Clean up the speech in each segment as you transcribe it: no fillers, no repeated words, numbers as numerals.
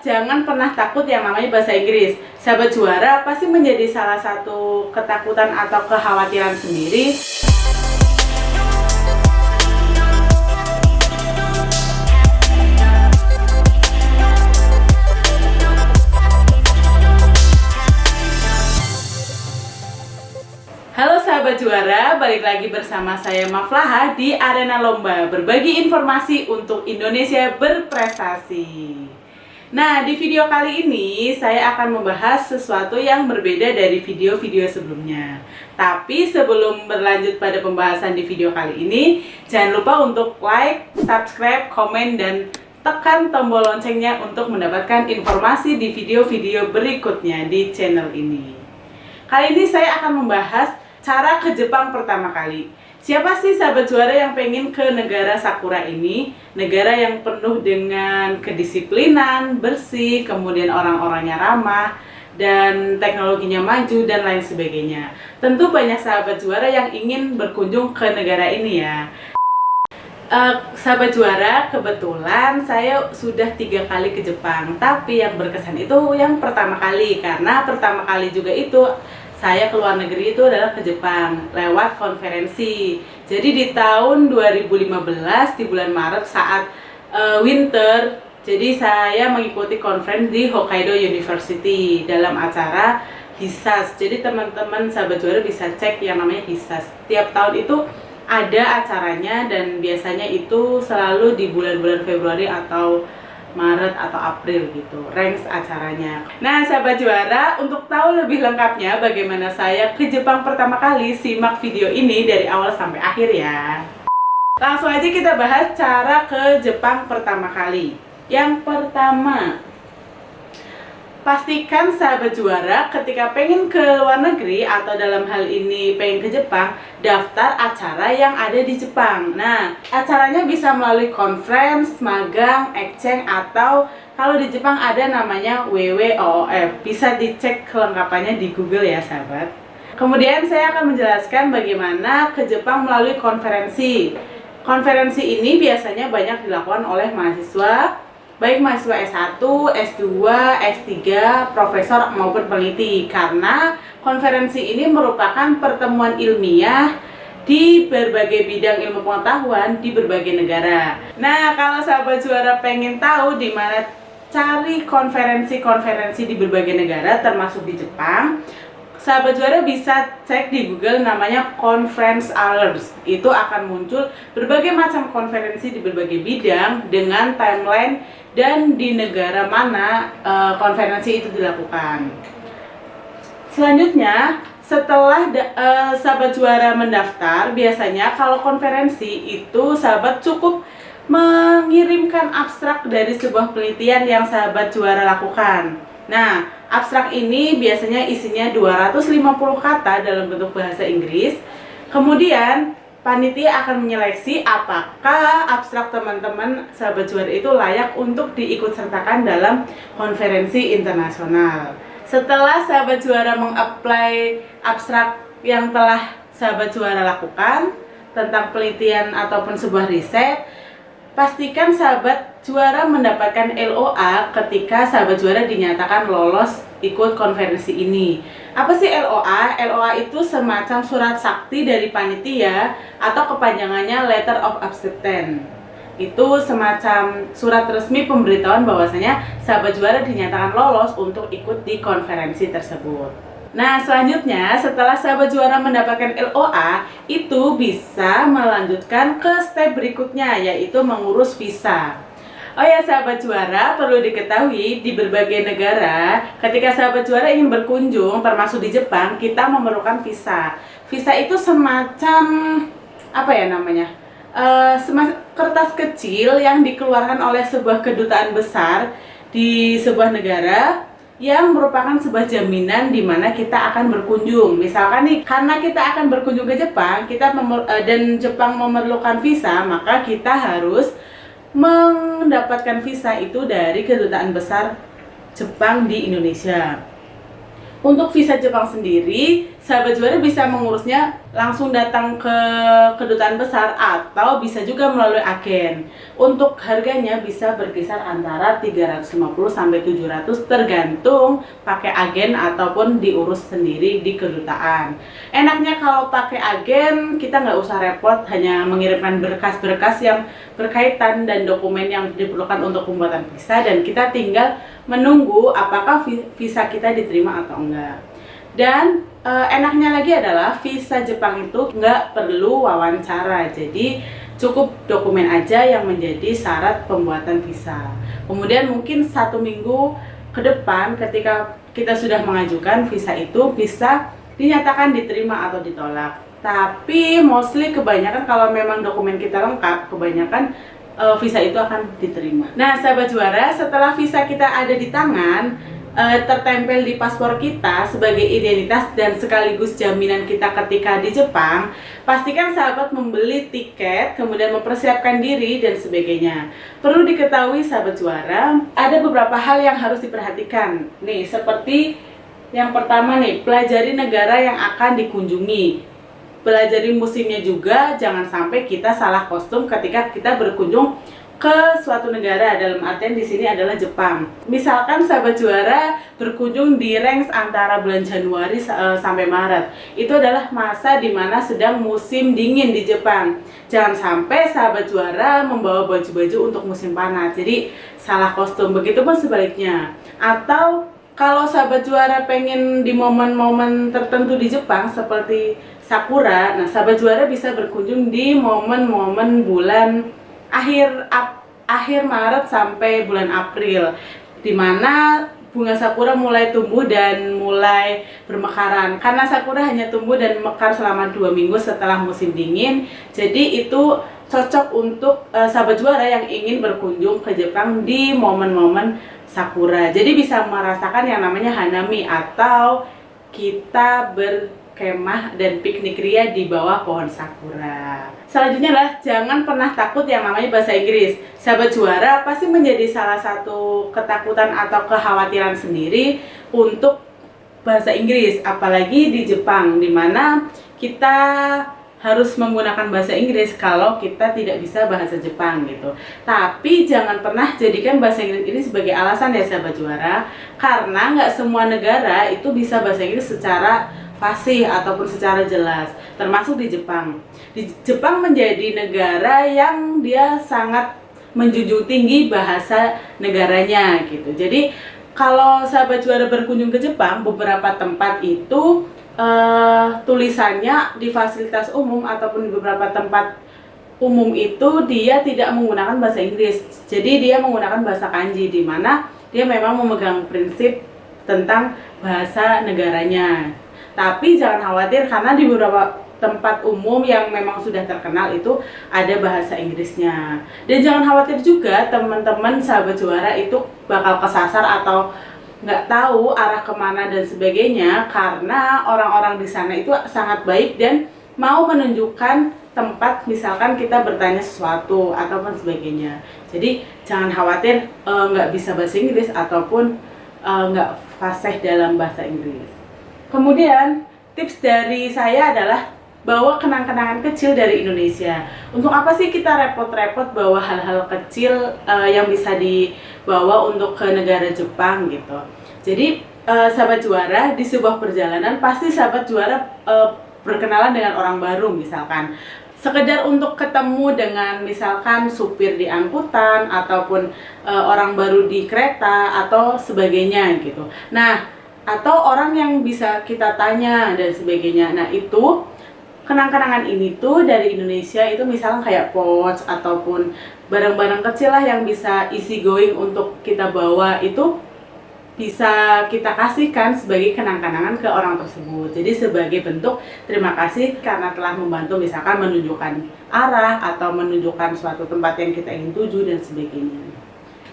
Jangan pernah takut yang namanya bahasa Inggris. Sahabat juara pasti menjadi salah satu ketakutan atau kekhawatiran sendiri. Halo sahabat juara, balik lagi bersama saya Maflaha di arena lomba berbagi informasi untuk Indonesia berprestasi. Nah, di video kali ini saya akan membahas sesuatu yang berbeda dari video-video sebelumnya. Tapi sebelum berlanjut pada pembahasan di video kali ini, jangan lupa untuk like, subscribe, komen, dan tekan tombol loncengnya untuk mendapatkan informasi di video-video berikutnya di channel ini. Kali ini saya akan membahas cara ke Jepang pertama kali. Siapa sih sahabat juara yang pengen ke negara Sakura ini? Negara yang penuh dengan kedisiplinan, bersih, kemudian orang-orangnya ramah, dan teknologinya maju, dan lain sebagainya. Tentu banyak sahabat juara yang ingin berkunjung ke negara ini ya. Sahabat juara, kebetulan saya sudah 3 kali ke Jepang. Tapi yang berkesan itu yang pertama kali. Karena pertama kali juga itu saya ke luar negeri itu adalah ke Jepang lewat konferensi. Jadi di tahun 2015 di bulan Maret saat winter, jadi saya mengikuti konferensi di Hokkaido University dalam acara HISAS. Jadi teman-teman sahabat juara bisa cek yang namanya HISAS. Tiap tahun itu ada acaranya dan biasanya itu selalu di bulan-bulan Februari atau Maret atau April gitu, range acaranya. Nah sahabat juara, untuk tahu lebih lengkapnya bagaimana saya ke Jepang pertama kali, simak video ini dari awal sampai akhir ya. Langsung aja kita bahas cara ke Jepang pertama kali. Yang pertama, pastikan sahabat juara ketika pengen ke luar negeri atau dalam hal ini pengen ke Jepang, daftar acara yang ada di Jepang. Nah, acaranya bisa melalui conference, magang, exchange, atau kalau di Jepang ada namanya WWOOF. Bisa dicek kelengkapannya di Google ya sahabat. Kemudian saya akan menjelaskan bagaimana ke Jepang melalui konferensi. Konferensi ini biasanya banyak dilakukan oleh mahasiswa, baik mahasiswa S1, S2, S3, profesor maupun peneliti, karena konferensi ini merupakan pertemuan ilmiah di berbagai bidang ilmu pengetahuan di berbagai negara. Nah, kalau sahabat juara pengen tahu di mana cari konferensi-konferensi di berbagai negara termasuk di Jepang, sahabat juara bisa cek di Google namanya Conference Alerts. Itu akan muncul berbagai macam konferensi di berbagai bidang dengan timeline dan di negara mana konferensi itu dilakukan. Selanjutnya, setelah sahabat juara mendaftar, biasanya kalau konferensi itu sahabat cukup mengirimkan abstrak dari sebuah penelitian yang sahabat juara lakukan. Nah, abstrak ini biasanya isinya 250 kata dalam bentuk bahasa Inggris. Kemudian panitia akan menyeleksi apakah abstrak teman-teman sahabat juara itu layak untuk diikutsertakan dalam konferensi internasional. Setelah sahabat juara mengapply abstrak yang telah sahabat juara lakukan tentang penelitian ataupun sebuah riset, pastikan sahabat juara mendapatkan LOA ketika sahabat juara dinyatakan lolos ikut konferensi ini. Apa sih LOA? LOA itu semacam surat sakti dari panitia atau kepanjangannya Letter of Acceptance. Itu semacam surat resmi pemberitahuan bahwasanya sahabat juara dinyatakan lolos untuk ikut di konferensi tersebut. Nah, selanjutnya setelah sahabat juara mendapatkan LOA, itu bisa melanjutkan ke step berikutnya, yaitu mengurus visa. Oh ya sahabat juara, perlu diketahui di berbagai negara, ketika sahabat juara ingin berkunjung, termasuk di Jepang, kita memerlukan visa. Visa itu semacam, apa ya namanya? Semacam kertas kecil yang dikeluarkan oleh sebuah kedutaan besar di sebuah negara, yang merupakan sebuah jaminan di mana kita akan berkunjung. Misalkan nih, karena kita akan berkunjung ke Jepang, dan Jepang memerlukan visa, maka kita harus mendapatkan visa itu dari kedutaan besar Jepang di Indonesia. Untuk visa Jepang sendiri, sahabat juara bisa mengurusnya langsung datang ke kedutaan besar atau bisa juga melalui agen. Untuk harganya bisa berkisar antara 350 sampai 700 tergantung pakai agen ataupun diurus sendiri di kedutaan. Enaknya kalau pakai agen, kita nggak usah repot hanya mengirimkan berkas-berkas yang berkaitan dan dokumen yang diperlukan untuk pembuatan visa, dan kita tinggal menunggu apakah visa kita diterima atau enggak. Dan enaknya lagi adalah visa Jepang itu nggak perlu wawancara, jadi cukup dokumen aja yang menjadi syarat pembuatan visa. Kemudian mungkin 1 minggu ke depan ketika kita sudah mengajukan visa itu bisa dinyatakan diterima atau ditolak. Tapi mostly kebanyakan kalau memang dokumen kita lengkap, kebanyakan visa itu akan diterima. Nah, sahabat juara, setelah visa kita ada di tangan, tertempel di paspor kita sebagai identitas dan sekaligus jaminan kita ketika di Jepang, pastikan sahabat membeli tiket, kemudian mempersiapkan diri dan sebagainya. Perlu diketahui sahabat juara, ada beberapa hal yang harus diperhatikan. Nih, seperti yang pertama nih, pelajari negara yang akan dikunjungi. Pelajari musimnya juga, jangan sampai kita salah kostum ketika kita berkunjung ke suatu negara, dalam artian di sini adalah Jepang. Misalkan sahabat juara berkunjung di range antara bulan Januari sampai Maret. Itu adalah masa dimana sedang musim dingin di Jepang. Jangan sampai sahabat juara membawa baju-baju untuk musim panas. Jadi salah kostum, begitupun sebaliknya. Atau kalau sahabat juara pengen di momen-momen tertentu di Jepang seperti Sakura, nah sahabat juara bisa berkunjung di momen-momen bulan akhir Maret sampai bulan April, dimana bunga sakura mulai tumbuh dan mulai bermekaran. Karena sakura hanya tumbuh dan mekar selama 2 minggu setelah musim dingin, jadi itu cocok untuk sahabat juara yang ingin berkunjung ke Jepang di momen-momen sakura. Jadi bisa merasakan yang namanya hanami atau kita berkemah dan piknik ria di bawah pohon sakura. Selanjutnya adalah jangan pernah takut yang namanya bahasa Inggris. Sahabat juara pasti menjadi salah satu ketakutan atau kekhawatiran sendiri untuk bahasa Inggris, apalagi di Jepang, dimana kita harus menggunakan bahasa Inggris kalau kita tidak bisa bahasa Jepang gitu. Tapi jangan pernah jadikan bahasa Inggris ini sebagai alasan ya sahabat juara, karena nggak semua negara itu bisa bahasa Inggris secara fasih ataupun secara jelas, termasuk di Jepang. Di Jepang menjadi negara yang dia sangat menjunjung tinggi bahasa negaranya gitu. Jadi kalau sahabat juara berkunjung ke Jepang, beberapa tempat itu tulisannya di fasilitas umum ataupun di beberapa tempat umum itu dia tidak menggunakan bahasa Inggris. Jadi dia menggunakan bahasa kanji, di mana dia memang memegang prinsip tentang bahasa negaranya. Tapi jangan khawatir karena di beberapa tempat umum yang memang sudah terkenal itu ada bahasa Inggrisnya. Dan jangan khawatir juga teman-teman sahabat juara itu bakal kesasar atau nggak tahu arah kemana dan sebagainya, karena orang-orang di sana itu sangat baik dan mau menunjukkan tempat misalkan kita bertanya sesuatu ataupun sebagainya. Jadi jangan khawatir nggak bisa bahasa Inggris ataupun nggak fasih dalam bahasa Inggris. Kemudian tips dari saya adalah bawa kenang-kenangan kecil dari Indonesia. Untuk apa sih kita repot-repot bawa hal-hal kecil yang bisa dibawa untuk ke negara Jepang gitu. Jadi sahabat juara di sebuah perjalanan pasti sahabat juara berkenalan dengan orang baru, misalkan sekedar untuk ketemu dengan misalkan supir di angkutan ataupun orang baru di kereta atau sebagainya gitu. Nah, atau orang yang bisa kita tanya dan sebagainya. Nah, itu kenang-kenangan ini tuh dari Indonesia itu misalnya kayak pouch ataupun barang-barang kecil lah yang bisa easy going untuk kita bawa, itu bisa kita kasihkan sebagai kenang-kenangan ke orang tersebut. Jadi sebagai bentuk terima kasih karena telah membantu misalkan menunjukkan arah atau menunjukkan suatu tempat yang kita ingin tuju dan sebagainya.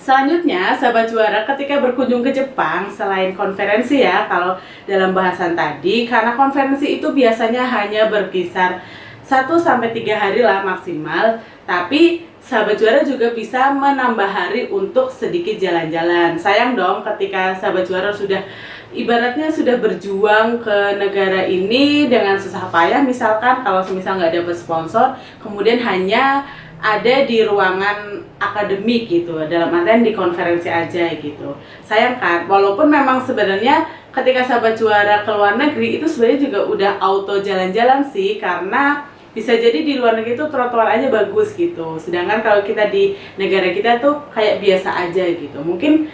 Selanjutnya, sahabat juara ketika berkunjung ke Jepang, selain konferensi ya, kalau dalam bahasan tadi, karena konferensi itu biasanya hanya berkisar 1 1-3 hari lah maksimal. Tapi sahabat juara juga bisa menambah hari untuk sedikit jalan-jalan. Sayang dong ketika sahabat juara sudah ibaratnya sudah berjuang ke negara ini dengan susah payah, misalkan kalau semisal nggak dapat sponsor, kemudian hanya ada di ruangan akademik gitu, dalam artian di konferensi aja gitu. Sayang kan, walaupun memang sebenarnya ketika sahabat juara ke luar negeri itu sebenarnya juga udah auto jalan-jalan sih, karena bisa jadi di luar negeri itu trotoar aja bagus gitu, sedangkan kalau kita di negara kita tuh kayak biasa aja gitu. Mungkin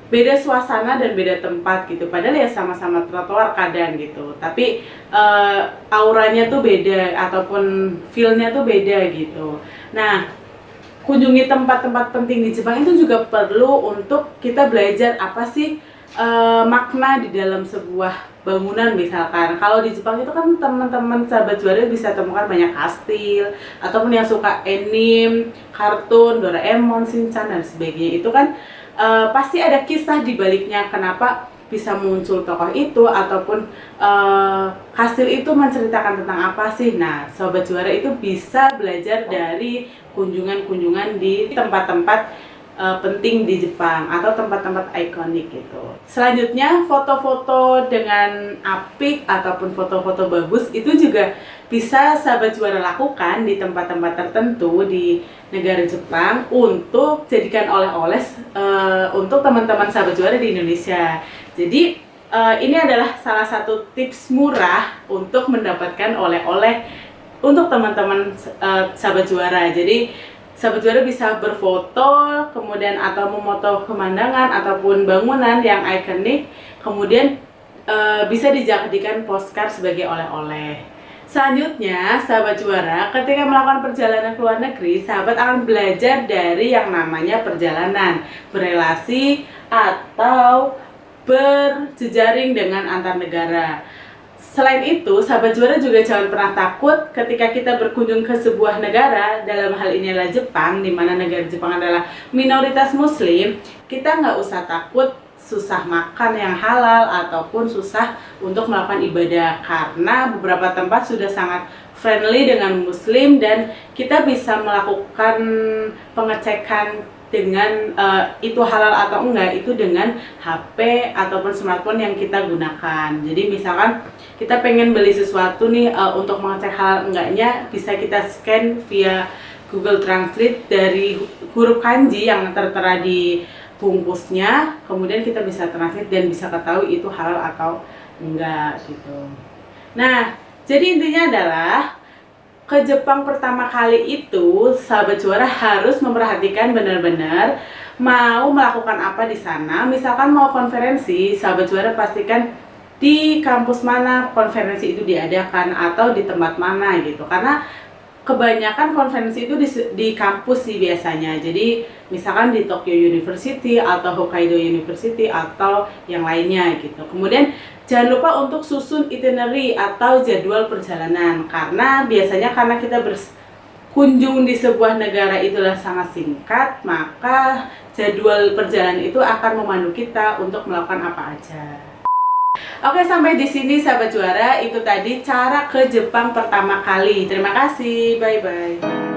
beda suasana dan beda tempat gitu, padahal ya sama-sama trotoar kadang gitu, tapi auranya tuh beda ataupun feel-nya tuh beda gitu. Nah, kunjungi tempat-tempat penting di Jepang itu juga perlu untuk kita belajar apa sih makna di dalam sebuah bangunan. Misalkan kalau di Jepang itu kan teman-teman sahabat juara bisa temukan banyak kastil, ataupun yang suka anime, kartun, Doraemon, Shinchan dan sebagainya, itu kan pasti ada kisah di baliknya kenapa bisa muncul tokoh itu, ataupun kastil itu menceritakan tentang apa sih. Nah, sobat juara itu bisa belajar dari kunjungan-kunjungan di tempat-tempat penting di Jepang atau tempat-tempat ikonik gitu. Selanjutnya, foto-foto dengan apik ataupun foto-foto bagus itu juga bisa sahabat juara lakukan di tempat-tempat tertentu di negara Jepang untuk jadikan oleh-oleh untuk teman-teman sahabat juara di Indonesia. Jadi ini adalah salah satu tips murah untuk mendapatkan oleh-oleh untuk teman-teman sahabat juara. Jadi sahabat juara bisa berfoto, kemudian atau memoto pemandangan ataupun bangunan yang ikonik, kemudian bisa dijadikan postcard sebagai oleh-oleh. Selanjutnya, sahabat juara, ketika melakukan perjalanan ke luar negeri, sahabat akan belajar dari yang namanya perjalanan, berelasi, atau berjejaring dengan antar negara. Selain itu, sahabat juara juga jangan pernah takut ketika kita berkunjung ke sebuah negara, dalam hal ini adalah Jepang, di mana negara Jepang adalah minoritas muslim. Kita nggak usah takut susah makan yang halal ataupun susah untuk melakukan ibadah, karena beberapa tempat sudah sangat friendly dengan muslim dan kita bisa melakukan pengecekan dengan itu halal atau enggak itu dengan HP ataupun smartphone yang kita gunakan. Jadi misalkan kita pengen beli sesuatu nih, untuk mengecek halal enggaknya bisa kita scan via Google Translate dari huruf kanji yang tertera di bungkusnya, kemudian kita bisa translate dan bisa ketahui itu halal atau enggak gitu. Nah, jadi intinya adalah ke Jepang pertama kali itu sahabat juara harus memperhatikan benar-benar mau melakukan apa di sana. Misalkan mau konferensi, sahabat juara pastikan di kampus mana konferensi itu diadakan atau di tempat mana gitu, karena kebanyakan konferensi itu di kampus sih biasanya. Jadi misalkan di Tokyo University atau Hokkaido University atau yang lainnya gitu. Kemudian jangan lupa untuk susun itinerary atau jadwal perjalanan, karena biasanya karena kita berkunjung di sebuah negara itulah sangat singkat, maka jadwal perjalanan itu akan memandu kita untuk melakukan apa aja. Oke, sampai di sini sahabat juara, itu tadi cara ke Jepang pertama kali. Terima kasih, bye-bye.